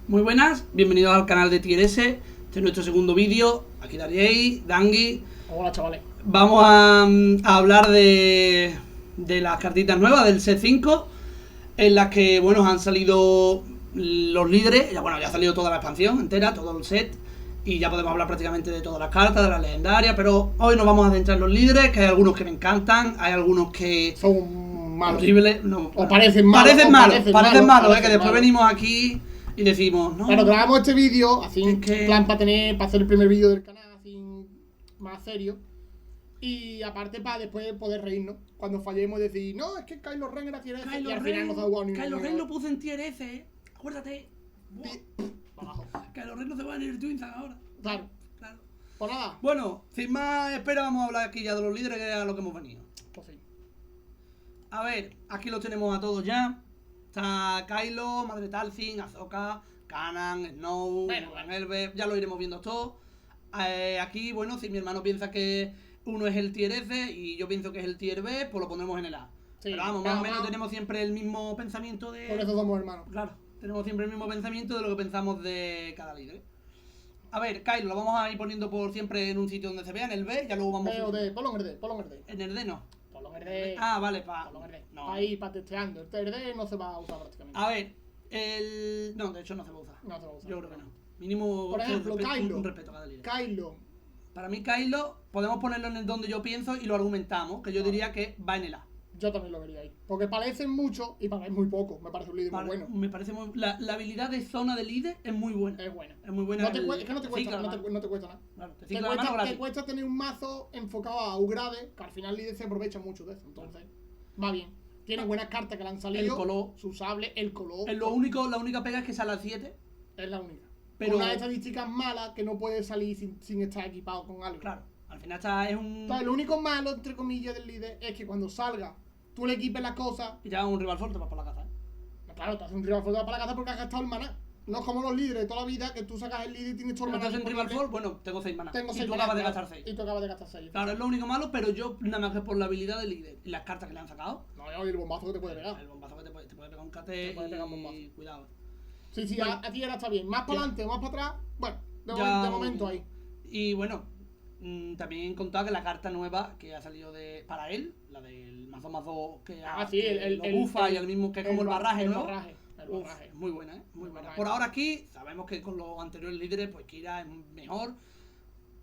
Muy buenas, bienvenidos al canal de Tier S. Este es nuestro segundo vídeo. Aquí Dariei, Dangui. Hola, chavales. Vamos a hablar de las cartitas nuevas del set 5, en las que, bueno, han salido los líderes. Ya ha salido toda la expansión entera, todo el set, y ya podemos hablar prácticamente de todas las cartas, de las legendarias. Pero hoy nos vamos a adentrar en los líderes, que hay algunos que me encantan, hay algunos que son malos. Horribles, no, o parecen malos. Parecen malos, que después venimos aquí y decimos, no. Pero grabamos este vídeo así Es que... en plan para hacer el primer vídeo del canal así más serio. Y aparte para después poder reírnos cuando fallemos y decir, no, es que Kylo Ren era tier S y al final no se ha jugado ni Kylo Ren lo puse en tier S, acuérdate. Kylo Ren no se va a ir Twins ahora. Claro. Pues nada. Bueno, sin más espera, vamos a hablar aquí ya de los líderes, que es a lo que hemos venido. Pues sí. A ver, aquí los tenemos a todos ya. Está Kylo, Madre Talzin, Ahsoka, Kanan, Snow, Elbe, ya lo iremos viendo todo. Aquí, bueno, si mi hermano piensa que uno es el tier S y yo pienso que es el tier B, pues lo pondremos en el A. Sí, pero vamos, más o menos tenemos siempre el mismo pensamiento de... Por eso somos hermanos. Claro, tenemos siempre el mismo pensamiento de lo que pensamos de cada líder. A ver, Kylo, lo vamos a ir poniendo por siempre en un sitio donde se vea, en el B, ya luego vamos... B o D, ponlo en el D, ponlo en el D. En el D no. Ponlo en el D. Ah, vale, no. Ahí, para testeando. El D no se va a usar prácticamente. A ver, no, de hecho no se va a usar. No se va a usar. Yo creo que no. Mínimo, por ejemplo, Kylo. Un respeto a cada líder. Kylo. Para mí, Kylo, podemos ponerlo en el donde yo pienso y lo argumentamos, que yo diría que va en el A. Yo también lo vería ahí. Porque parecen mucho y para es muy poco. Me parece un líder muy bueno. Me parece muy... La habilidad de zona de líder es muy buena. Es buena. Es muy buena. Es que no te cuesta nada. Claro, te cuesta tener un mazo enfocado a Ugrade, que al final líder se aprovecha mucho de eso. Entonces, va bien. Tiene buenas cartas que le han salido. El color. Su sable, el color. La única pega es que sale al 7. Es la única. Pero unas estadísticas malas que no puede salir sin estar equipado con algo. Claro. Al final es un... Entonces, lo único malo, entre comillas, del líder es que cuando salga, tú le equipes las cosas... Y te hagas un rival fuerte para la caza, Claro, te haces un rival fuerte para la caza porque has gastado el maná. No es como los líderes de toda la vida, que tú sacas el líder y tienes todo el maná. ¿Te haces un rival fuerte? Bueno, tengo 6 maná. Y tú acabas de gastar 6. Y tú acabas de gastar 6. Claro, es lo único malo, pero yo nada más que por la habilidad del líder y las cartas que le han sacado. No, y el bombazo que te puede pegar. El bombazo que te puede pegar un KT y cuidado. Sí, bueno, a ti ahora está bien. Más para adelante o más para atrás, bueno, de momento ahí. Y bueno, también contaba que la carta nueva que ha salido para él, la del mazo que lo bufa y el mismo que es como el barraje nuevo. Es muy buena, muy buena. Por ahora aquí, sabemos que con los anteriores líderes, pues Kira es mejor.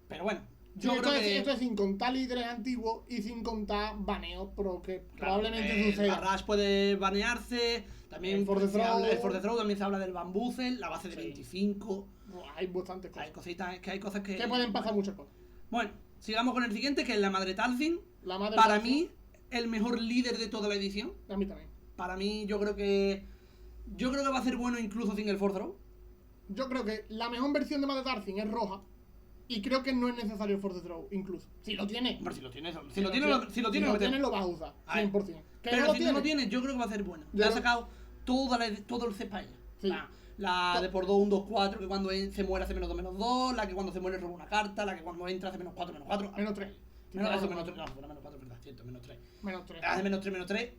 Pero bueno, yo creo que... Esto es sin contar líderes antiguos y sin contar baneos, porque probablemente suceda. Barrage puede banearse. También el For the Throw también se habla del Bambucel, la base de 25. Hay bastantes cosas. Hay cosas que pueden pasar muchas cosas. Bueno, sigamos con el siguiente, que es la Madre Talzin. Para mí, el mejor líder de toda la edición. A mí también. Para mí, yo creo que va a ser bueno incluso sin el For Throw. Yo creo que la mejor versión de Madre Talzin es roja. Y creo que no es necesario el For the Throw, incluso. Si lo tiene. Hombre, si lo tiene, lo vas a usar. 100%. Pero si no lo tiene, yo creo que va a ser bueno. Le ha sacado todo el set para ella. Sí. La de por 2, 1, 2, 4, que cuando se muere hace menos 2, menos 2. La que cuando se muere roba una carta. La que cuando entra hace menos 4, menos 4. Menos 3. Menos 3. No, menos 4, verdad, cierto, menos 3. Menos 3. Hace menos 3, menos 3.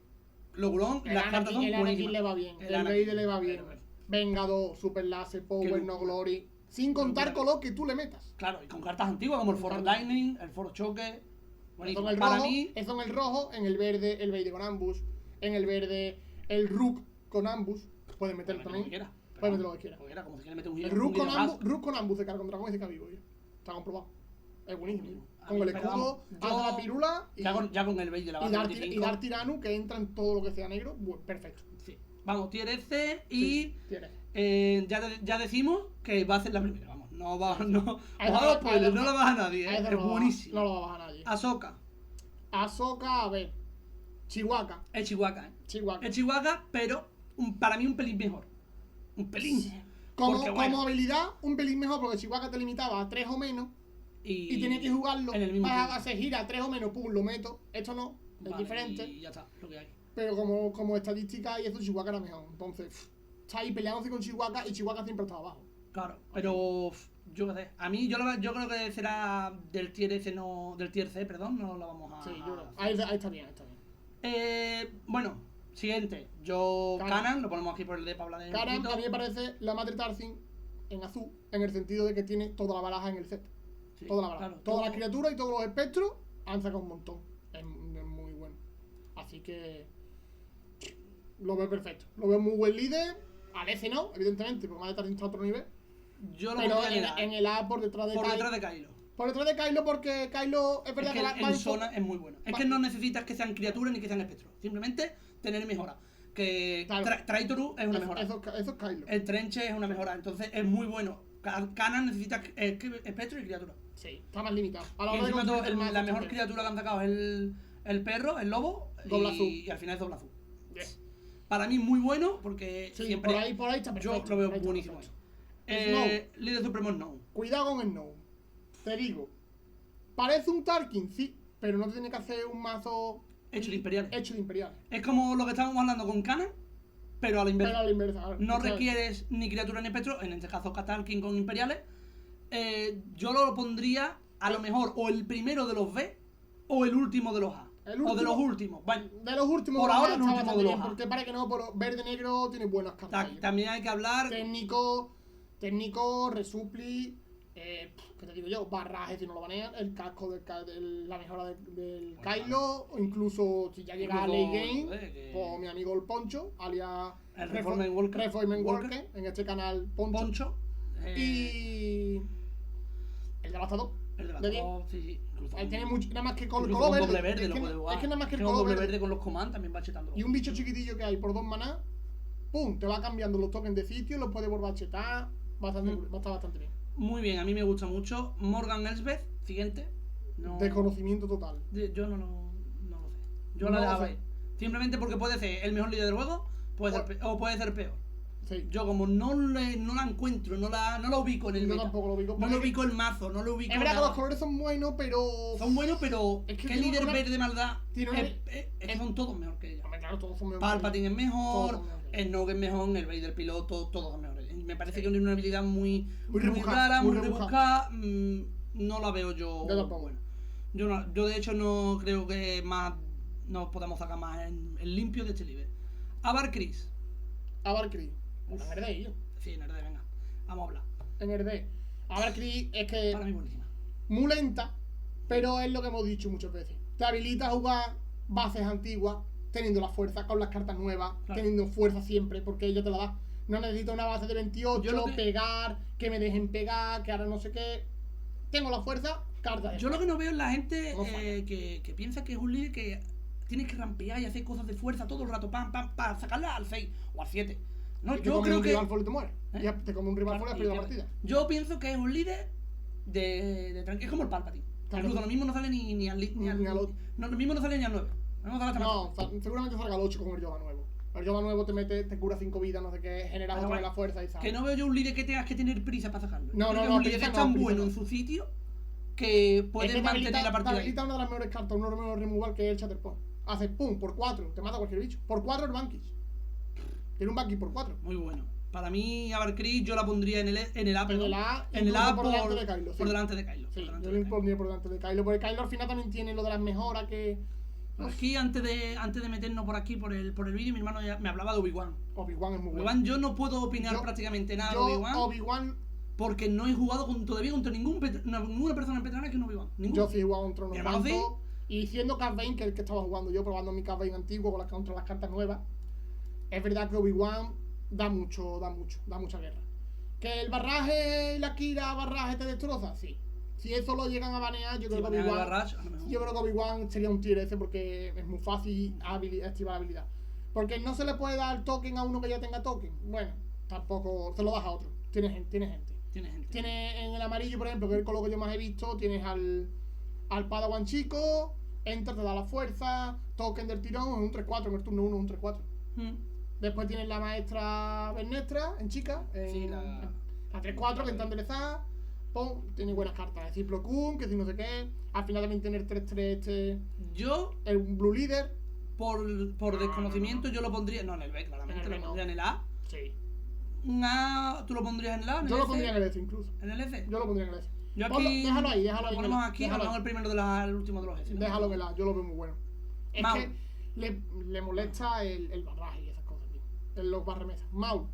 Logurón, las cartas son buenísimas. El Anakin le va bien. El Vader le va bien. Vengador, Super Laser, Power, No Glory. Sin contar con lo que tú le metas. Claro, y con cartas antiguas como el Force Lightning, el Force Choque. Eso en el rojo, en el verde, el Vader con Ambush. En el verde, el Rook con Ambush. Puedes meterlo también. Puedes meter lo que quieras. El Rook con Ambush de carga contra con ese vivo ya. Está comprobado. Es buenísimo. Con el escudo, hace la pirula. Ya con el Vader de la base y dar Tiranu, que entra en todo lo que sea negro. Perfecto. Sí. Vamos, tier S y... Sí, ya decimos que va a ser la primera, vamos. No la baja nadie, es buenísimo. No lo va a bajar nadie. Ahsoka, a ver. Chihuahua. Es Chihuahua, Es Chihuahua, pero para mí un pelín mejor. Un pelín. Sí. Como habilidad, un pelín mejor, porque Chihuahua te limitaba a 3 o menos. Y tienes que jugarlo. En el mismo vas a hacer gira 3 o menos, pum, lo meto. Esto no, es diferente. Y ya está, lo que hay. Pero como estadística y eso, Chihuahua era mejor. Entonces, está ahí peleándose con Chihuahua y Chihuahua siempre está abajo. Claro, pero yo qué sé. A mí yo creo que será del tier S, no, del tier C, perdón, no lo vamos a... Sí, yo creo. Ahí está bien, Bueno, Siguiente, yo Kanan, lo ponemos aquí por el de Paula de Kanan a mí me parece la Madre Tarzin en azul, en el sentido de que tiene toda la baraja en el set. Sí, toda la baraja. Claro, todas las criaturas y todos los espectros han sacado un montón. Es muy bueno. Así que lo veo perfecto. Lo veo muy buen líder. Al F no, evidentemente, porque Madre Tarzin está a otro nivel. Yo lo pero en el A por detrás de Kylo. Por detrás de Kylo. Por detrás de Kylo, porque Kylo es verdad que en zona es muy bueno. Es que no necesitas que sean criaturas ni que sean espectros. Simplemente tener mejora. Que claro. Traitoru es una mejora. Eso es Kylo. El Trenche es una mejora. Entonces es muy bueno. Kanan necesita espectro y criatura. Sí, está más limitado. A la, hora de la mejor criatura que han sacado es el perro, el lobo. Y al final es doble azul. Yeah. Para mí muy bueno porque sí, siempre. Por ahí está perfecto. Yo lo veo buenísimo. Líder supremo Snow. Cuidado con Snow. Te digo. Parece un Tarkin, sí, pero no tiene que hacer un mazo hecho de imperiales. Es como lo que estábamos hablando con Kanan, pero a la inversa. No requieres ni criatura ni espectro, en este caso Tarkin con imperiales. Yo lo pondría a lo mejor o el primero de los B o el último de los A. O de los últimos. Bueno, de los últimos. Por ahora el último de los A. Porque para que no, por verde-negro tiene buenas cartas. También hay que hablar. Técnico, resupli. ¿Qué te digo yo? Barraje si no lo banean, el casco la mejora del Kylo, o incluso si ya llega a Late Game, pues mi amigo el Poncho, alias el Reformen Walker, en este canal Poncho. Y el Devastador. El Devastador, sí. Ahí tiene mucho, nada más que con el color doble verde. Es que nada más que el color verde con los command también va chetando. Y un bicho chiquitillo que hay por 2 maná, pum, te va cambiando los tokens de sitio, los puedes volver a chetar, va a estar bastante bien. Muy bien, a mí me gusta mucho. Morgan Elsbeth, siguiente. Desconocimiento total. Yo no lo sé. Yo la dejaba ahí. Simplemente porque puede ser el mejor líder del juego o puede ser peor. Sí. Yo como no la encuentro, no la ubico en el meta. Yo tampoco lo ubico. No lo ubico el mazo, no lo ubico. Es verdad que los colores son buenos, pero... Es que ¿qué líder verde maldad? Es que son todos mejor que ella. Claro, todos son mejores. Palpatine es mejor, Snoke es mejor, el Vader piloto, todos son mejores. Me parece que tiene una habilidad muy rara, muy rebuscada. No la veo yo. Yo tampoco. Bueno. Yo de hecho no creo que más nos podamos sacar más en limpio de este nivel. Avar Kriss. En RD, yo. Sí, en RD, venga. Vamos a hablar. En RD. Avar Kriss es que... Para mí buenísima. Muy lenta, pero es lo que hemos dicho muchas veces. Te habilita a jugar bases antiguas, teniendo la fuerza, con las cartas nuevas, teniendo fuerza siempre, porque ella te la da. No necesito una base de 28, pegar, que me dejen pegar, que ahora no sé qué. Tengo la fuerza, carta de Yo lo que no veo es la gente que piensa que es un líder que tienes que rampear y hacer cosas de fuerza todo el rato, para sacarla al 6 o al 7. No, yo creo que... un rival full y te mueres. Ya te come un rival full y has perdido la partida. Yo pienso que es un líder de es como el Palpatine. Claro. Incluso lo mismo no sale ni al 8. No, lo mismo no sale ni al 9. No, seguramente salga al 8 con el Yoda nuevo. El Yoda nuevo te cura 5 vidas, no sé qué, genera otra vez la fuerza y sabes. Que no veo yo un líder que tengas que tener prisa para sacarlo. No, es un líder que es tan bueno en su sitio que puede mantener la partida. Te una de las mejores cartas, uno de los mejores removal, que es el Shatterpoint. Haces pum, por 4, te mata cualquier bicho. Por 4 el Bankish. Tiene un Bankish por 4. Muy bueno. Para mí, Avar Kriss yo la pondría en el A, perdón. En el A por delante de Kylo. Por delante de Kylo. Sí, yo lo pondría por delante de Kylo. Porque Kylo al final también tiene lo de las mejoras que... Aquí, antes de meternos por aquí, por el vídeo, mi hermano ya me hablaba de Obi-Wan. Obi-Wan es muy bueno. Obi-Wan, yo no puedo opinar prácticamente nada de Obi-Wan. Porque no he jugado todavía contra ninguna persona en Petrana que no Obi-Wan. Yo sí he jugado contra unos cuantos. Y siendo Cad Bane, que es el que estaba jugando yo, probando mi Cad Bane antiguo contra las cartas nuevas. Es verdad que Obi-Wan da mucha guerra. ¿Que el barraje y la Kira barraje te destroza? Sí. Si eso lo llegan a banear, yo creo que Obi-Wan sería un tier ese porque es muy fácil activar la habilidad. Porque no se le puede dar token a uno que ya tenga token. Bueno, tampoco se lo das a otro. Tiene gente. Tiene en el amarillo, por ejemplo, que es el color que yo más he visto, tienes al Padawan chico, Enter te da la fuerza, token del tirón, es un 3-4, en el turno 1 un 3-4. Después tienes la maestra Bernestra en chica, la 3-4 que está enderezada. Tiene buenas cartas, el Ciplo Kun, que si no sé qué. Al final también tener 3-3 Yo, el Blue Leader. Por desconocimiento, yo lo pondría. No, en el B, claramente. Lo pondría en el A. Sí. ¿Tú lo pondrías en el A? Yo lo pondría en el F incluso. ¿En el F? Yo lo pondría en el F. Yo aquí. Déjalo ahí. Lo ponemos aquí, hablamos el primero el último de los F. Déjalo en el A, yo lo veo muy bueno. Es que le molesta el barraje y esas cosas, tío. Los barremesas. Maul.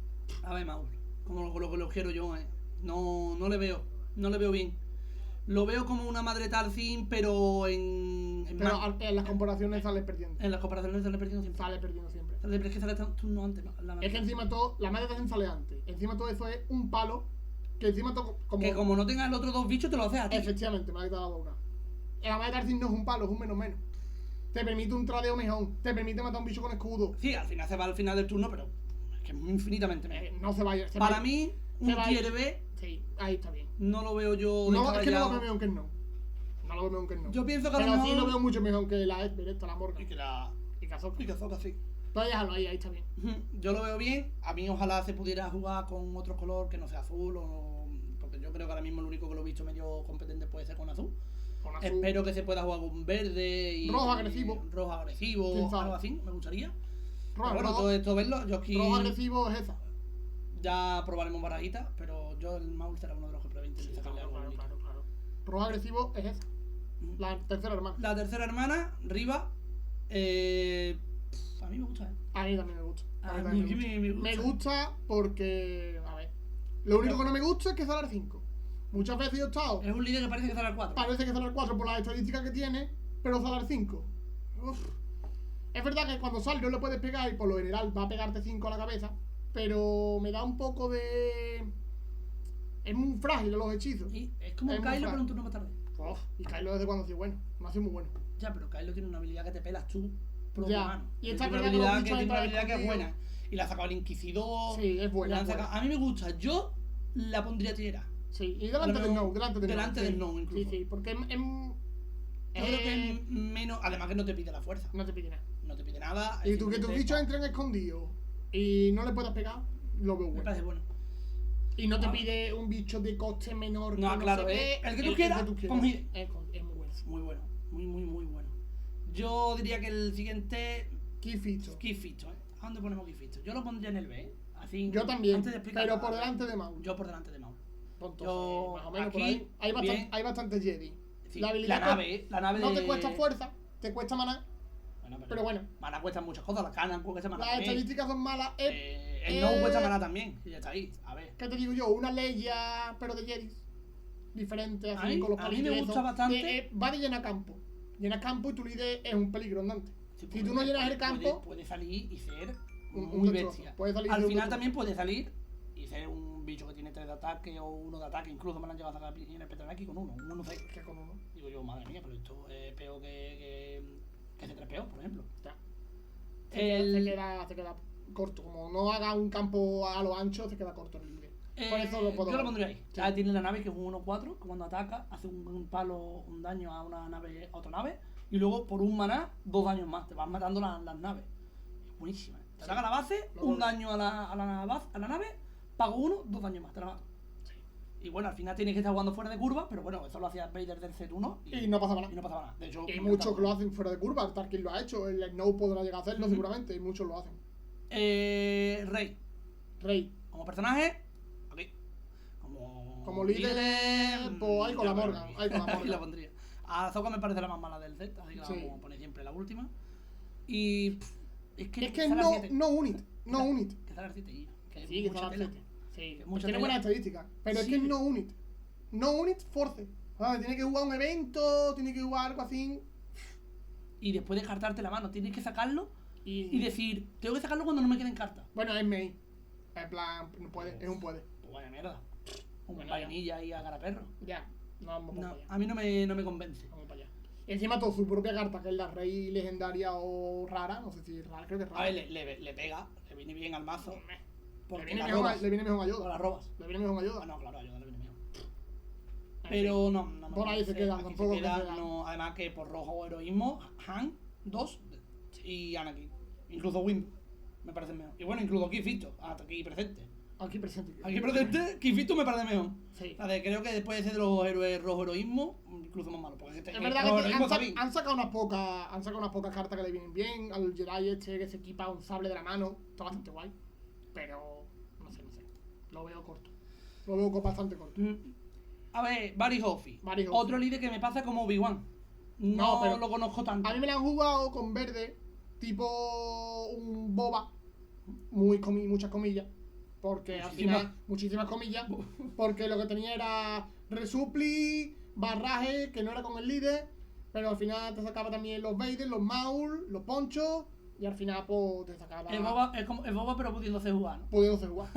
A ver, Maul. Como lo quiero yo, No le veo bien. Lo veo como una madre Talcin, pero en las comparaciones sale perdiendo. En las comparaciones sale perdiendo siempre. Pero es que sale turno antes. Es que encima todo, la madre Talcin sale antes. Encima todo eso es un palo. Que encima todo. Que como no tengas los otros dos bichos, te lo haces a ti. Efectivamente, me ha quitado la boca. La madre Talcin no es un palo, es un menos. Te permite un tradeo mejor. Te permite matar a un bicho con escudo. Sí, al final se va al final del turno, pero es que es infinitamente mejor. No se vaya. Para mí, un tier B. Sí, ahí está bien. No lo veo yo. No, es que no lo veo mejor que no. No lo veo mejor que no. Yo pienso que a lo mejor. mejor. Sí lo veo mucho mejor que la Esper, la Morgan. Y que la. Y Kazoka. Sí. Entonces déjalo ahí está bien. Yo lo veo bien. A mí ojalá se pudiera jugar con otro color que no sea azul o. Porque yo creo que ahora mismo lo único que lo he visto medio competente puede ser con azul. Espero que se pueda jugar con verde y. Rojo agresivo. Algo así, me gustaría. Rojo, bueno, todo esto verlo. Yo aquí. Rojo agresivo es esa. Ya probaremos barajitas, pero yo el Maul será uno de los que probé intentar sacarle algo. Claro. Rojo agresivo es esa. La tercera hermana. La tercera hermana, Riva. A mí me gusta, A mí también me gusta. A mí me gusta. Me gusta porque. A ver. Lo único que no me gusta es que sale al 5. Muchas veces yo he estado. Es un líder que parece que sale al 4. Parece que sale al 4 por las estadísticas que tiene, pero sale al 5. Es verdad que cuando sale no le puedes pegar y por lo general va a pegarte 5 a la cabeza, pero me da un poco de. Es muy frágil los hechizos. Y es como un Kylo, pero un turno más tarde. Y Kylo desde cuando ha sido bueno, no ha sido muy bueno. Ya, pero Kylo tiene una habilidad que te pelas tú. Ya, y esta tiene una habilidad que es buena. Y la ha sacado el Inquisidor. Sí, es buena. A mí me gusta. Yo la pondría tierra. Sí, y delante del No. Delante del No, incluso. Sí, porque yo creo que es menos. Además que no te pide la fuerza. No te pide nada. No te pide nada. Y tú que tus bichos entren escondidos y no le puedas pegar, lo veo bueno. Me parece bueno. Y no te pide un bicho de coste menor. No, claro, el que tú quieras. Es muy bueno. Muy bueno. Muy bueno. Yo diría que el siguiente. Kifito. ¿A dónde ponemos Kifito? Yo lo pondría en el B. Así, yo también, pero por delante de Maul. Yo por delante de Maul. Yo, más o menos aquí, por ahí. Hay bastante Jedi. Sí, la nave no te cuesta fuerza, te cuesta maná. Pero bueno. Maná cuesta muchas cosas, la Canan cuesta maná. Las estadísticas son malas. El No cuesta maná también. Y ya está ahí. A ver. ¿Qué te digo yo? Una ley ya, pero de Jedi. Diferente, así con los palitos. A mí me gusta bastante. Va de llenar campo. Llenas campo y tu líder es un peligro andante. Si tú no llenas el campo. Puede salir y ser muy bestia. Al final también puede salir y ser un bicho que tiene 3 de ataque o 1 de ataque. Incluso me lo han llevado a sacar en el Petranaki con 1. Un 1-6. ¿Qué con 1? Digo yo, madre mía, pero esto es peor que C3PO, por ejemplo. Ya. Se queda corto. Como no haga un campo a lo ancho, se queda corto el libre. Por eso lo puedo. Yo lo pondría ahí. Ya tiene la nave que es un 1-4, que cuando ataca hace un palo, un daño a una nave, a otra nave. Y luego por un maná, 2 daños más. Te vas matando las naves. Es buenísima. Te saca la base, un daño a la nave, pago 1, 2 daños más, te la mato. Sí. Y bueno, al final tienes que estar jugando fuera de curva, pero bueno, eso lo hacía Vader del Z1 y no pasaba nada. De hecho, y muchos que lo hacen fuera de curva, Tarkin lo ha hecho, el Snow podrá llegar a hacerlo seguramente, y muchos lo hacen. Rey. Como personaje, aquí. Como líder, pues ahí con la Morgan. Ahí la pondría. A Ahsoka me parece la más mala del Z, así que la vamos a poner siempre la última. Y es que no unit. Que sale al 7 y sí, que sale al 7. Sí, tiene buenas estadísticas. Pero es que no unit. No unit force. Tiene que jugar un evento, tiene que jugar algo así. Y después descartarte la mano, tienes que sacarlo y decir, tengo que sacarlo cuando no me queden cartas. Bueno, es main. En plan, no puede, es un puede. Pues vaya mierda. Un vainilla ahí a garaperro. Ya. No, a mí no me convence. Vamos para allá. Y encima toda su propia carta, que es la rey legendaria o rara, no sé si es rara, creo que es rara. A ver, le pega, le viene bien al mazo. Le viene mejor a Yoda. O la robas. Le viene mejor a Yoda. No, claro, a Yoda le viene mejor. Pero no me por ahí se queda, tampoco se queda. No, además que por rojo o heroísmo, Han, 2 y Anakin. Incluso Wimbo, me parece mejor. Y bueno, incluso Kifito, hasta aquí presente. Aquí presente, Kifito me parece mejor. Sí. O sea, creo que después de ser de los héroes rojo heroísmo, incluso más malo. Porque es verdad que han sacado unas pocas cartas que le vienen bien. Al Jedi que se equipa un sable de la mano, está bastante guay. Pero no sé. Lo veo corto. Lo veo bastante corto. A ver, Barry Hoffy. Otro líder que me pasa como Obi-Wan. No, pero lo conozco tanto. A mí me la han jugado con verde tipo un boba, muchas comillas, porque al final, muchísimas comillas, porque lo que tenía era resupli, barraje, que no era con el líder, pero al final te sacaba también los Vader, los Maul, los ponchos, y al final pues te sacaba... Es boba pero pudiéndose jugar, ¿no? Pudiéndose jugar.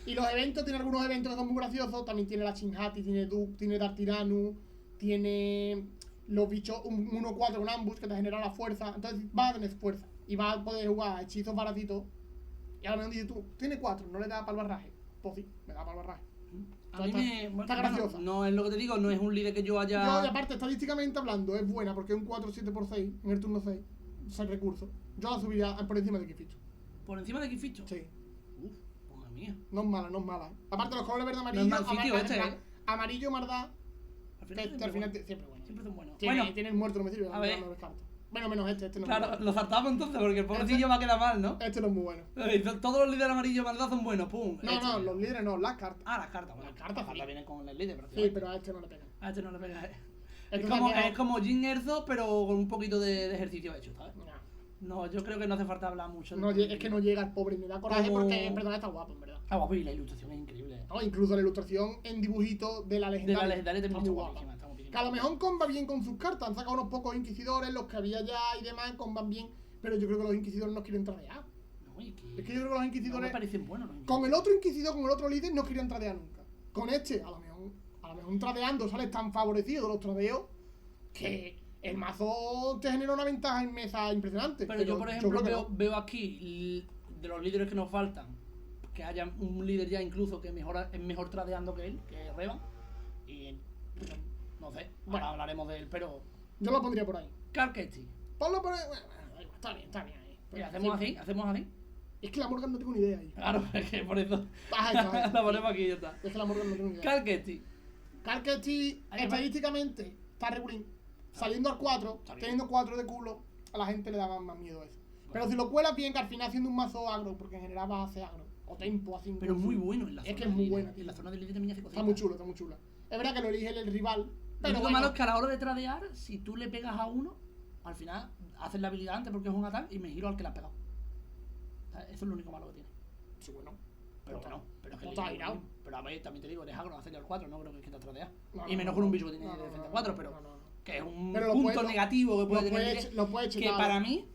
Y los eventos, tiene algunos eventos que son muy graciosos, también tiene la Shinhati, tiene Duke, tiene Darth Tyranus, tiene los bichos, un 1-4 con Ambush que te genera la fuerza, entonces vas a tener fuerza, y vas a poder jugar hechizos baratitos, y a lo mejor dices tú, tiene 4, no le da para el barraje, pues sí, me da para el barraje. A mí está graciosa. No es lo que te digo, no es un líder que yo haya... Y aparte, estadísticamente hablando, es buena porque es un 4-7x6 en el turno 6, sin recursos. Yo la subiría por encima de Kificho. ¿Por encima de Kificho? Sí. Uf, madre mía. No es mala, no es mala. Aparte, los colores verde amarillo, no es mal sitio amarillo mardá, al final siempre bueno. Siempre son buenos. Tiene el muerto, no me sirve, a ver. no lo descarto. Bueno, menos este no. Claro, lo saltamos entonces porque el pobrecillo va a quedar mal, ¿no? Este no es muy bueno. Todos los líderes amarillos maldad son buenos, pum. No, los líderes no, las cartas. Ah, las cartas, bueno. Las cartas vienen con el líder, sí, pero a este no le pega. A este no le pega, Entonces, es como Jin Erso, pero con un poquito de ejercicio hecho, ¿sabes? No, yo creo que no hace falta hablar mucho. No, es que no llega el pobre, me da coraje porque, perdón, está guapo, en verdad. Está guapo y la ilustración es increíble. No, incluso la ilustración en dibujito de la legendaria. Está muy guapa. Que a lo mejor comba bien con sus cartas. Han sacado unos pocos inquisidores, los que había ya y demás, comban bien. Pero yo creo que los inquisidores no quieren tradear. No, es que yo creo que los inquisidores. No me parecen buenos los inquisidores. Con el otro inquisidor, con el otro líder, no querían tradear nunca. Con este, a lo mejor tradeando sales tan favorecido de los tradeos que el mazo te genera una ventaja en mesa impresionante. Pero yo por ejemplo, veo aquí de los líderes que nos faltan, que haya un líder ya incluso que es mejor tradeando que él, que es Revan. Y no sé, bueno, hablaremos de él, pero... Yo lo pondría por ahí. Carquetti. Ponlo por ahí. Bueno, está bien ahí. Pues hacemos así. Es que la Morgan no tengo ni idea ahí. Claro, es que por eso... La ponemos aquí y ya está. Es que la Morgan no tengo ni idea. Carquetti, estadísticamente, está regulín. Saliendo al 4, teniendo 4 de culo, a la gente le da más miedo eso. Pero si lo cuelas bien, que al final haciendo un mazo agro, porque en general vas a hacer agro. O tempo, así. Pero muy bueno en la zona. Es que es muy buena. En la zona del líder también hace cosas. Está muy chula. Es verdad que lo elige el rival. Pero lo malo es que a la hora de tradear, si tú le pegas a uno, al final haces la habilidad antes porque es un ataque y me giro al que le has pegado. Eso es lo único malo que tiene. Sí, bueno. Pero bueno, pero es que está girado. Pero a ver, también te digo, eres agro, hacerle al 4, no creo que te tradear. Y menos con un bicho que tiene defensa 4, pero que es un punto negativo que puede tener. Que para mí,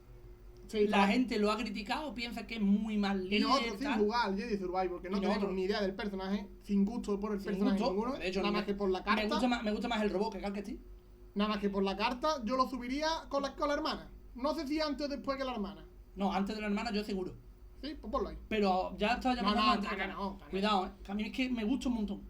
la gente lo ha criticado, piensa que es muy mal líder. Y nosotros sin jugar al Jedi Survivor, que no tenemos ni idea del personaje, sin gusto por el personaje ninguno, de hecho, nada más que por la carta. Me gusta más el robot que Carquetti. Nada más que por la carta, yo lo subiría con la hermana. No sé si antes o después que la hermana. No, antes de la hermana yo seguro. Sí, pues ponlo ahí. Pero ya estaba llamando antes. No. Cuidado, que a mí es que me gusta un montón.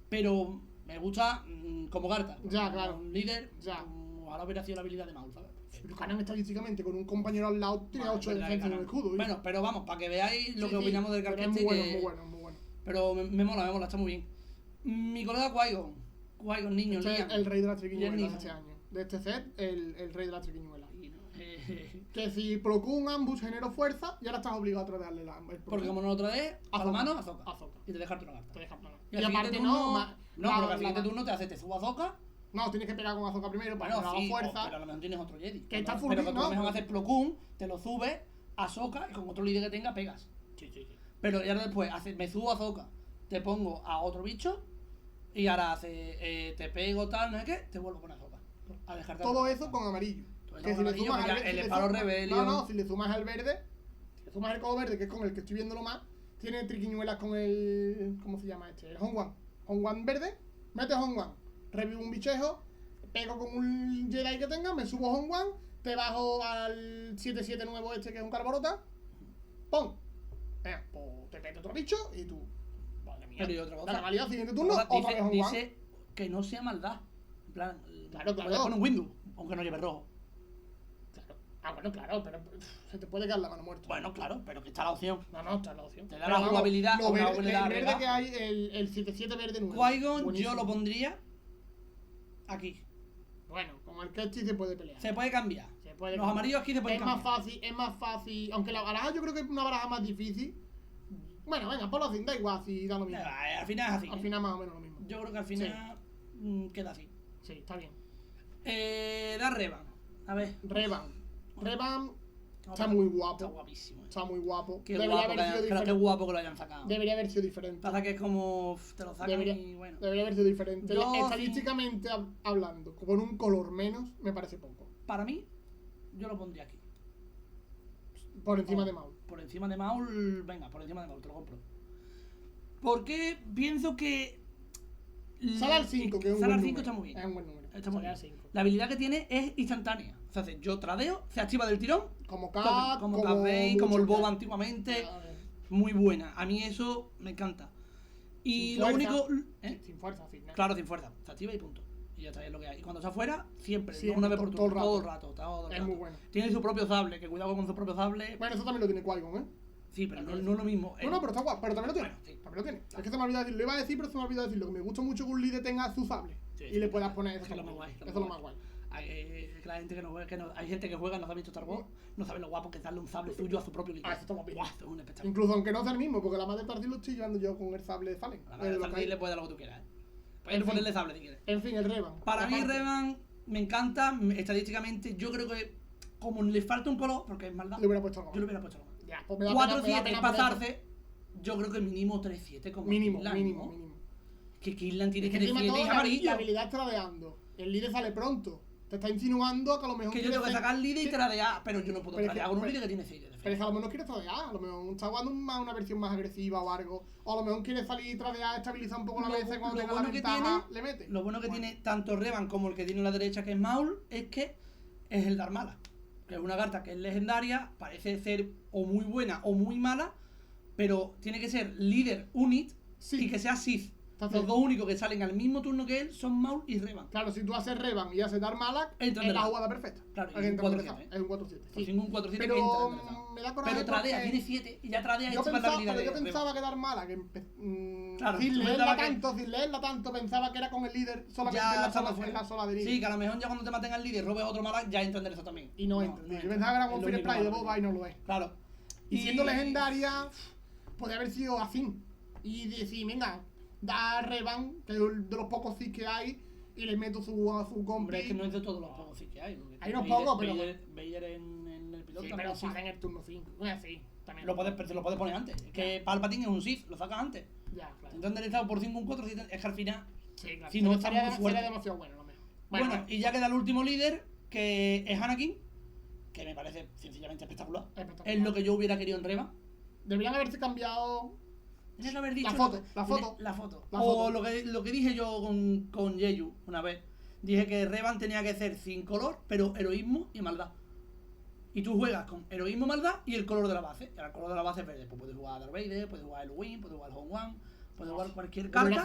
Pero me gusta como carta. Ya, claro. Un líder, ya. Ojalá hubiera sido la habilidad de Maul, ¿sabes? Pero Kanan estadísticamente con un compañero al lado tiene 8 de defensa en el escudo. Bueno, pero vamos, para que veáis lo que opinamos del Carquetti. Es muy bueno. Pero me mola, está muy bien. Mi colega Qui-Gon niño, el rey de la triquiñuela de este año. De este set, el rey de la triquiñuela. Que si Plo Koon Ambush generó fuerza, y ahora estás obligado a traerle el porque como no lo traes, a la mano, Ahsoka. Y te dejas una carta. Y aparte porque al siguiente turno te haces, te subo a Ahsoka. No, tienes que pegar con Ahsoka primero para que haga fuerza. Pero a lo mejor tienes otro Jedi. Que está full. Pero que tú a lo mejor haces Plo Koon, te lo subes a Ahsoka y con otro líder que tenga pegas. Sí. Pero ya después me subo a Ahsoka, te pongo a otro bicho y ahora te pego tal, no sé qué, te vuelvo con Ahsoka. A dejarte todo eso con amarillo. Que si le sumas el Esparo Rebellion. No, si le sumas al verde, si le sumas el color verde, que es con el que estoy viéndolo más, tiene triquiñuelas con el. ¿Cómo se llama este? El Hongwan verde, metes Hongwan, revivo un bichejo, pego con un Jedi que tenga, me subo Hongwan, te bajo al 7-7 nuevo este que es un Carborota, ¡pum! Venga, pues te peto otro bicho y tú. Vale, mía. Pero y otra cosa. La realidad, siguiente turno, otra vez Hongwan. Dice que no sea maldad. En plan, claro. Pon un Windows, aunque no lleve rojo. Bueno, claro, pero se te puede quedar la mano muerta. Bueno, claro, pero que está la opción. No, está la opción. Te da la jugabilidad. El verde que hay, el 7-7 verde nuevo. Qui-Gon yo lo pondría aquí. Bueno, con el Ketchy se puede pelear. Se puede cambiar. Los amarillos aquí se pueden cambiar. Es más fácil. Aunque la baraja yo creo que es una baraja más difícil. Bueno, venga, ponlo así, da igual si da lo mismo. Al final es así. Al final más o menos lo mismo. Yo creo que al final queda así. Sí, está bien. Da Revan. A ver. Revan, Está muy guapo. Está guapísimo. Está muy guapo. Qué guapo que lo hayan sacado. Debería haber sido diferente. Pasa que es como te lo sacan y bueno. Debería haber sido diferente. Estadísticamente hablando, con un color menos, me parece poco. Para mí, yo lo pondría aquí. Por encima de Maul. Por encima de Maul, venga, por encima de Maul, te lo compro. Porque pienso que... Salar 5, que es un Salar buen 5 número. está muy bien. Es un buen número. Está muy bien. La habilidad que tiene es instantánea. O sea, yo tradeo, se activa del tirón. Como Cat, como Bane, como el Boba antiguamente. Muy buena. A mí eso me encanta. Y lo único... Sin fuerza, sin nada. Claro, sin fuerza. Se activa y punto. Y ya está, es lo que hay. Y cuando está afuera, siempre una vez por todo el rato. Es muy bueno. Tiene su propio sable, que cuidado con su propio sable. Bueno, eso también lo tiene Qui-Gon, ¿eh? Sí, pero no es lo mismo. No, pero está guapo, pero también lo tiene. Bueno, sí. También lo tiene. Claro. Es que se me olvidó decirlo. Lo iba a decir, pero se me olvidó decirlo. Que me gusta mucho que un líder tenga su sable. Sí, y le puedas poner eso. Es lo más guay. Eso es lo más guay. La gente que no juega, hay gente que juega, no ha visto Star Wars, no sabe lo guapo que es darle un sable suyo a su propio líder. Eso está guapo. Esto es un espectáculo. Incluso aunque no sea el mismo, porque la madre de Tarsil lo estoy llevando yo con el sable de Fallen. La madre de Tarsil le puede dar lo que tú quieras, Puedes ponerle sable si quieres. En fin, el Revan. Para mí Revan me encanta, estadísticamente, yo creo que como le falta un color, porque es maldad, le hubiera puesto algo. Yo le hubiera puesto algo. Ya, pues me da 4-7 pasarse, yo creo que mínimo 3-7 como mínimo. Que Killan tiene que decir 7 y amarillo. La habilidad tradeando. El líder sale pronto. Te está insinuando que a lo mejor. Que yo tengo que sacar el líder y tradear, pero yo no puedo tradear con un líder que tiene 6 de defensa. Pero es que a lo mejor no quieres tradear, a lo mejor está jugando una versión más agresiva o algo. O a lo mejor quieres salir y tradear, estabilizar un poco la mesa y cuando tenga la ventaja le mete. Lo bueno que tiene tanto Revan como el que tiene a la derecha, que es Maul, es que es el Dharmala. Que es una carta que es legendaria, parece ser o muy buena o muy mala, pero tiene que ser líder unit y que sea Sith. Los dos únicos que salen al mismo turno que él son Maul y Revan. Claro, si tú haces Revan y haces Dharmala, es la jugada perfecta. Claro, es un 4-7. Es un 4-7. Sí. Un 4-7 pero me da coraje. Pero tradea, tiene 7 y ya tradea yo pensaba que Dharmala, que sin leerla tanto, pensaba que era con el líder solamente en la sola deriva. Sí, que a lo mejor ya cuando te maten al líder robes otro Malak, ya entra en eso también. Y no entra. Yo pensaba que era con Fire Sprite de Boba y no lo es. Claro. Y siendo legendaria, podría haber sido así. Y decir, venga, da Revan, que es de los pocos Sith que hay, y le meto su compi. Hombre, es que no es de todos los pocos Sith que hay. Hay unos pocos, pero... Vader en el piloto sí, pero si en el turno 5. No es así. También lo puedes poner antes. Es que Palpatine es un Sith, lo sacas antes. Ya, claro. Si te han enderezado por 5 un 4, es que al final... Sí, claro. Si no está muy fuerte. Sería demasiado bueno, lo mejor. Bueno, y ya queda el último líder, que es Anakin, que me parece sencillamente espectacular. Es lo que yo hubiera querido en Revan. Deberían haberse cambiado... Haber dicho la foto. O lo que dije yo con Yeyu una vez. Dije que Revan tenía que ser sin color, pero heroísmo y maldad. Y tú juegas con heroísmo, maldad y el color de la base. El color de la base es verde. Pues puedes jugar a Darth Vader, puedes jugar a Eluwin, puedes jugar a Hong-Wan, puedes jugar cualquier carta.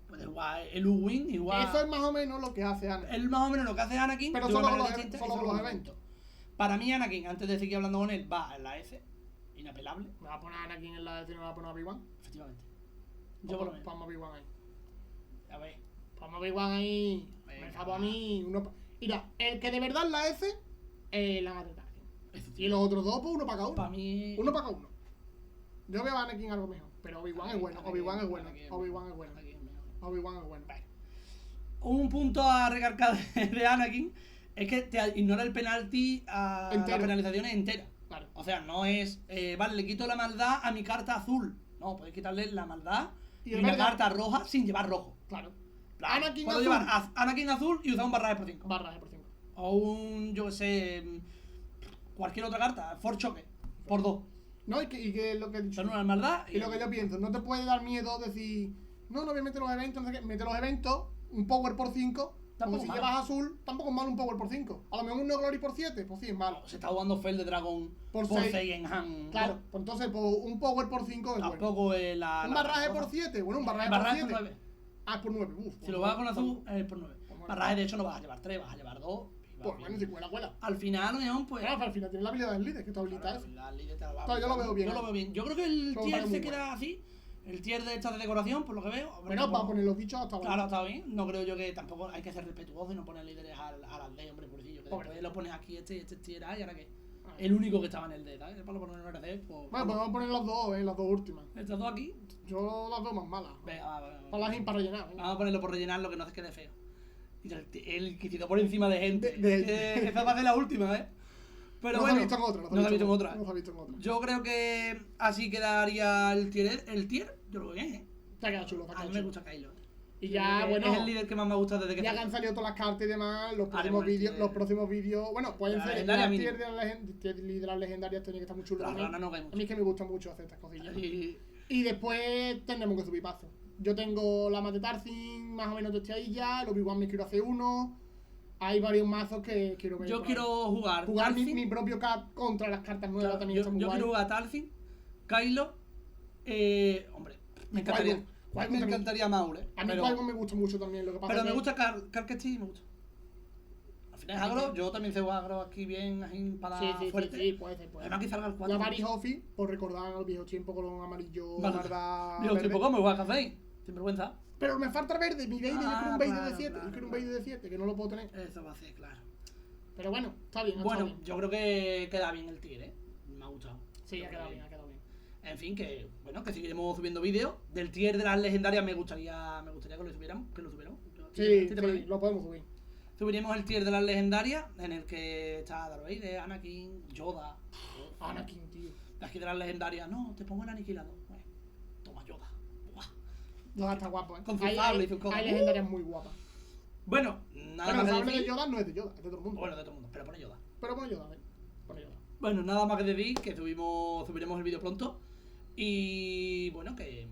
Puedes jugar a Eluwin y jugar... Eso es más o menos lo que hace Anakin. Es más o menos lo que hace Anakin, pero solo con los eventos. Para mí Anakin, antes de seguir hablando con él, va en la S. Inapelable. ¿Me va a poner a Anakin en la S y no me va a poner a Obi-Wan? Efectivamente. Yo por lo menos. Ponme a Obi-Wan ahí. A ver. Ponme a Obi-Wan ahí. Me acabo a mí. Mira, el que de verdad es la S es la madre Tarkin. Y los otros dos, pues uno para cada uno. Para mí... Uno para cada uno. Yo veo a Anakin algo mejor. Pero Obi-Wan es bueno. Obi-Wan es bueno. Obi-Wan es bueno. Un punto a recargar de Anakin es que te ignora el penalti a la penalización entera. Claro. O sea, no es, vale, le quito la maldad a mi carta azul. No, puedes quitarle la maldad y una carta roja sin llevar rojo. Claro. Anakin puedo llevar Anakin azul y usar un barraje por 5. Barraje por 5. O un, yo que sé, cualquier otra carta, for choque, por 2. No, y que lo que he dicho. Son una maldad. Y lo que yo pienso, no te puede dar miedo decir, no voy a meter los eventos, no sé qué, mete los eventos, un power por 5. Como si llevas azul, tampoco es malo un power por 5. A lo mejor un no glory por 7, pues sí es malo. Se está jugando Fel de Dragón por 6 en hand. Claro, pues entonces pues, un power por 5 es tampoco bueno. Es la. Un barraje por 7, bueno, un barraje por 7. 9. Ah, es por 9. Si lo vas con azul, es por 9. Barraje, de hecho, no vas a llevar 3, vas a llevar 2. Pues bueno, si cuela. Al final, León, pues. Claro, al final tiene la habilidad del líder, que te habilita eso. Yo lo veo bien. Yo creo que el tier se queda así. El tier de esta de decoración, por lo que veo. Bueno, para poner los bichos hasta claro, está bien. No creo yo que tampoco hay que ser respetuoso y no poner líderes a las D, hombre, pobrecillo. Que después lo pones aquí, este tier A y ahora que. El único que estaba en el D, ¿sabes? Para poner en el RC, pues. Bueno, podemos poner las dos, las dos últimas. Estas dos aquí. Yo las veo más malas. Venga, para rellenar. Vamos a ponerlo por rellenar, lo que no hace quede feo. Y el Inquisidor por encima de gente. Esa va a ser la última, Pero no bueno, se ha visto en otra. No se ha visto en otra. No se ha visto en otra. Yo creo que así quedaría el tier. El tier, yo lo veo bien, ¿eh? Te ha quedado chulo, A mí me gusta Kylo. Y ya, bueno. Es el líder que más me ha gustado desde que. Ya que han salido todas las cartas y demás, los próximos vídeos. Bueno, pueden ser. El tier de las legendarias tiene que estar muy chulo. A mí es que me gusta mucho hacer estas cosillas. Y después tendremos que subir pasos. Yo tengo la Mate Tarzin más o menos testeadilla ya. Los Obi-Wan me quiero hacer uno. Hay varios mazos que quiero ver. Yo quiero jugar mi propio cat contra las cartas nuevas también. Yo quiero jugar Tarzin, Kylo. Hombre, me encantaría. Me encantaría Maul, A mí Qui-Gon me gusta mucho también. Lo que pasa pero me gusta Carquesí, me gusta. Al final es agro, yo también sé agro aquí bien, así para fuerte. Sí, puede ser. Además que salga el 4. La Mari Hoffy, por recordar los viejos tiempos con los amarillos, barda. Digo, tipo, ¿cómo? ¿Juega café? Sin vergüenza. Pero me falta el verde, mi Vader, yo quiero un Vader de 7. Yo quiero un Vader de 7, que no lo puedo tener. Eso va a ser, claro. Pero bueno, está bien. Bueno, yo creo que queda bien el tier, ¿eh? Me ha gustado. Sí, ha quedado bien. En fin, que seguiremos subiendo vídeos. Del tier de las legendarias me gustaría que lo subiéramos. Sí, lo podemos subir. Subiremos el tier de las legendarias, en el que está Darth Vader, Anakin, Yoda. Anakin, tío. Las que de las legendarias, no, te pongo el aniquilador. Bueno, toma Yoda. Yoda está guapo, Con su sable y sus cosas. Hay legendarias muy guapas. Bueno, nada más que decir. El sable de Yoda no es de Yoda, es de todo el mundo. Bueno, de todo el mundo, pero pone Yoda. Pone Yoda. Bueno, nada más que decir, que subiremos el vídeo pronto. Y bueno, que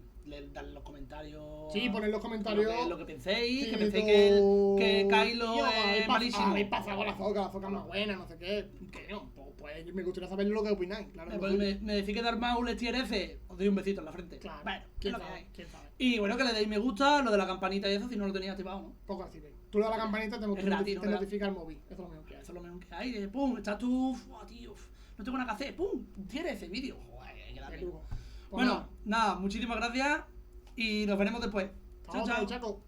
dan los comentarios. Sí, poned los comentarios. Lo que penséis, que penséis que Kylo es malísimo. Habéis pasado con la Zoka es más buena, no sé qué. Que no, pues me gustaría saber lo que opináis. Claro, me decís que Darth Maul es tier F, os doy un besito en la frente. Claro, bueno, ¿quién sabe? Y bueno, que le deis me gusta, lo de la campanita y eso, si no lo tenías activado, ¿no? Poco así, ve. Tú le das la campanita, te notifica el móvil. Eso es lo mejor que hay. Eso es lo mejor que hay. Pum, estás tú, tío, no tengo nada que hacer. Pum, tier ese vídeo. Joder, queda bien. Bueno, nada, muchísimas gracias y nos veremos después. Chao, chao.